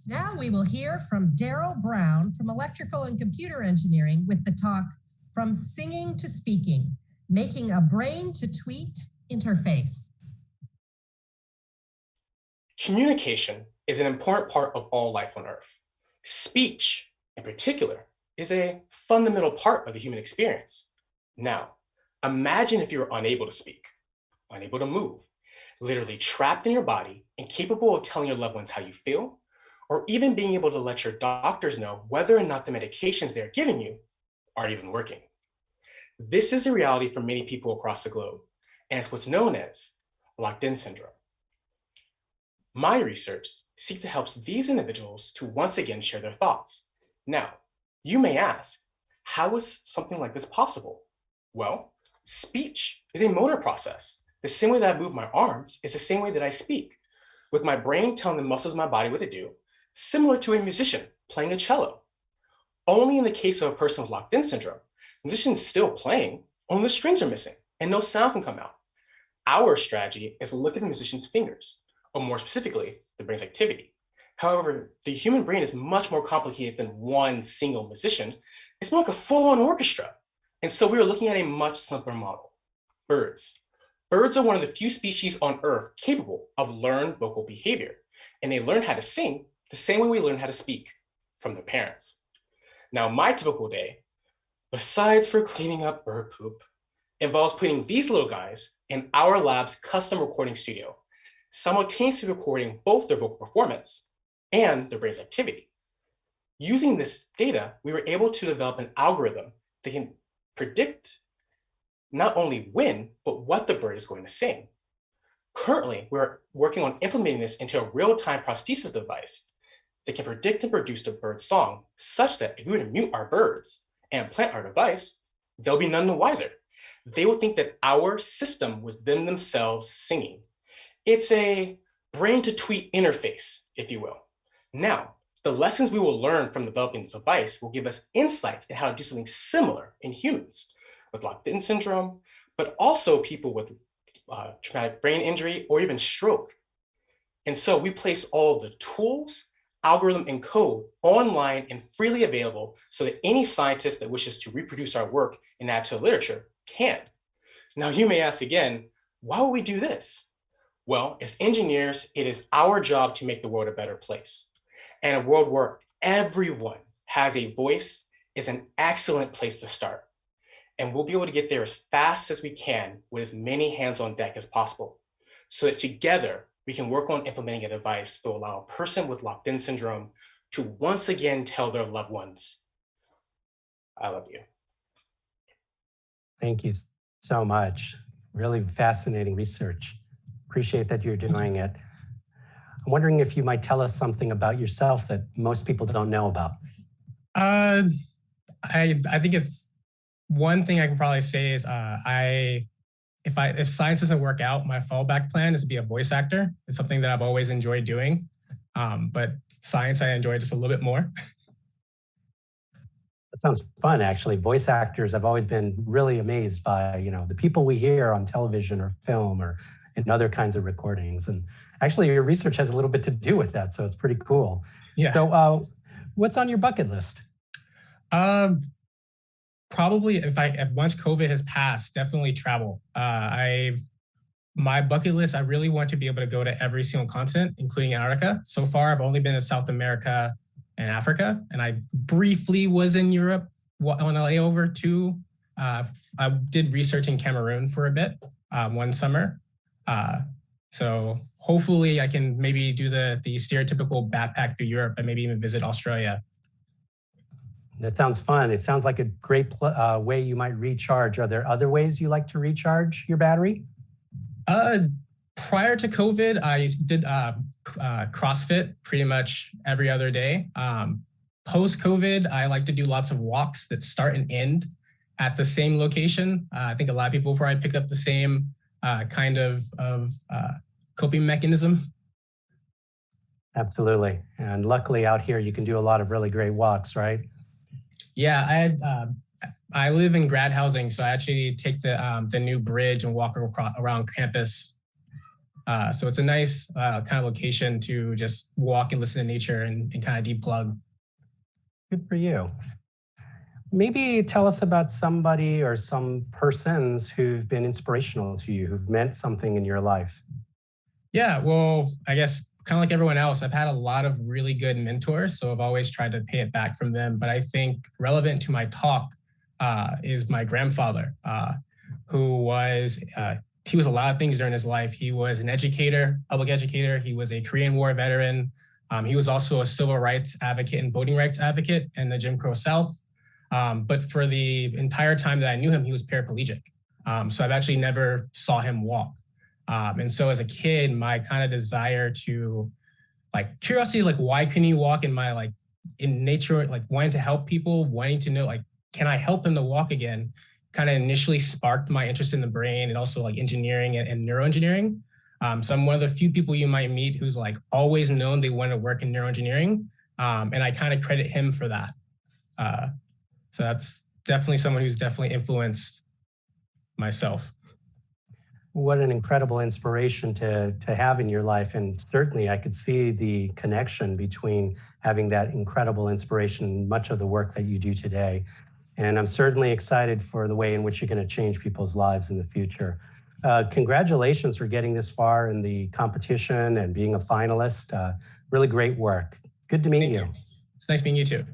Now we will hear from Daril Brown from Electrical and Computer Engineering with the talk From Singing to Speaking, Making a Brain to Tweet Interface. Communication is an important part of all life on Earth. Speech, in particular, is a fundamental part of the human experience. Now, imagine if you were unable to speak, unable to move, literally trapped in your body, incapable of telling your loved ones how you feel, or even being able to let your doctors know whether or not the medications they're giving you are even working. This is a reality for many people across the globe, and it's what's known as locked-in syndrome. My research seeks to help these individuals to once again share their thoughts. Now, you may ask, how is something like this possible? Well, speech is a motor process. The same way that I move my arms is the same way that I speak, with my brain telling the muscles of my body what to do, similar to a musician playing a cello. Only in the case of a person with locked-in syndrome, the musician's still playing, only the strings are missing, and no sound can come out. Our strategy is to look at the musician's fingers, or more specifically, the brain's activity. However, the human brain is much more complicated than one single musician. It's more like a full-on orchestra. And so we were looking at a much simpler model. Birds. Birds are one of the few species on Earth capable of learned vocal behavior, and they learn how to sing the same way we learn how to speak, from their parents. Now, my typical day, besides for cleaning up bird poop, involves putting these little guys in our lab's custom recording studio, simultaneously recording both their vocal performance and their brain's activity. Using this data, we were able to develop an algorithm that can predict not only when, but what the bird is going to sing. Currently, we're working on implementing this into a real-time prosthesis device that can predict and produce the bird's song, such that if we were to mute our birds and plant our device, they'll be none the wiser. They will think that our system was them themselves singing. It's a brain-to-tweet interface, if you will. Now, the lessons we will learn from developing this device will give us insights in how to do something similar in humans with locked-in syndrome, but also people with traumatic brain injury or even stroke. And so we place all the tools, algorithm, and code online and freely available so that any scientist that wishes to reproduce our work and add to the literature can. Now, you may ask again, why would we do this? Well, as engineers, it is our job to make the world a better place. And a world where everyone has a voice is an excellent place to start. And we'll be able to get there as fast as we can with as many hands on deck as possible, so that together we can work on implementing a device that will allow a person with locked-in syndrome to once again tell their loved ones, I love you. Thank you so much. Really fascinating research. Appreciate that you're doing it. I'm wondering if you might tell us something about yourself that most people don't know about. I think it's one thing I can probably say is if science doesn't work out, my fallback plan is to be a voice actor. It's something that I've always enjoyed doing, but science I enjoy just a little bit more. That sounds fun, actually. Voice actors, I've always been really amazed by, the people we hear on television or film or in other kinds of recordings. And actually, your research has a little bit to do with that, so it's pretty cool. Yeah. So what's on your bucket list? Probably once COVID has passed, definitely travel. My bucket list, I really want to be able to go to every single continent, including Antarctica. So far, I've only been to South America and Africa, and I briefly was in Europe on a layover too. I did research in Cameroon for a bit, one summer. So hopefully I can maybe do the stereotypical backpack through Europe and maybe even visit Australia. That sounds fun. It sounds like a great way you might recharge. Are there other ways you like to recharge your battery? Prior to COVID, I did CrossFit pretty much every other day. Post-COVID, I like to do lots of walks that start and end at the same location. I think a lot of people probably pick up the same kind of coping mechanism. Absolutely. And luckily out here, you can do a lot of really great walks, right? Yeah, I live in grad housing, so I actually take the new bridge and walk around campus. So it's a nice kind of location to just walk and listen to nature and kind of deplug. Good for you. Maybe tell us about somebody or some persons who've been inspirational to you, who've meant something in your life. Yeah, well, I guess kind of like everyone else, I've had a lot of really good mentors, so I've always tried to pay it back from them. But I think relevant to my talk is my grandfather, who was he was a lot of things during his life. He was an educator, public educator. He was a Korean War veteran. He was also a civil rights advocate and voting rights advocate in the Jim Crow South. But for the entire time that I knew him, he was paraplegic. So I've actually never saw him walk. And so as a kid, my kind of desire to curiosity, why couldn't he walk, in my in nature, wanting to help people, wanting to know, can I help him to walk again, kind of initially sparked my interest in the brain and also engineering and neuroengineering. So I'm one of the few people you might meet who's always known they want to work in neuroengineering. And I kind of credit him for that. So that's definitely someone who's definitely influenced myself. What an incredible inspiration to have in your life. And certainly I could see the connection between having that incredible inspiration in much of the work that you do today. And I'm certainly excited for the way in which you're going to change people's lives in the future. Congratulations for getting this far in the competition and being a finalist. Really great work. Good to meet you. It's nice meeting you too.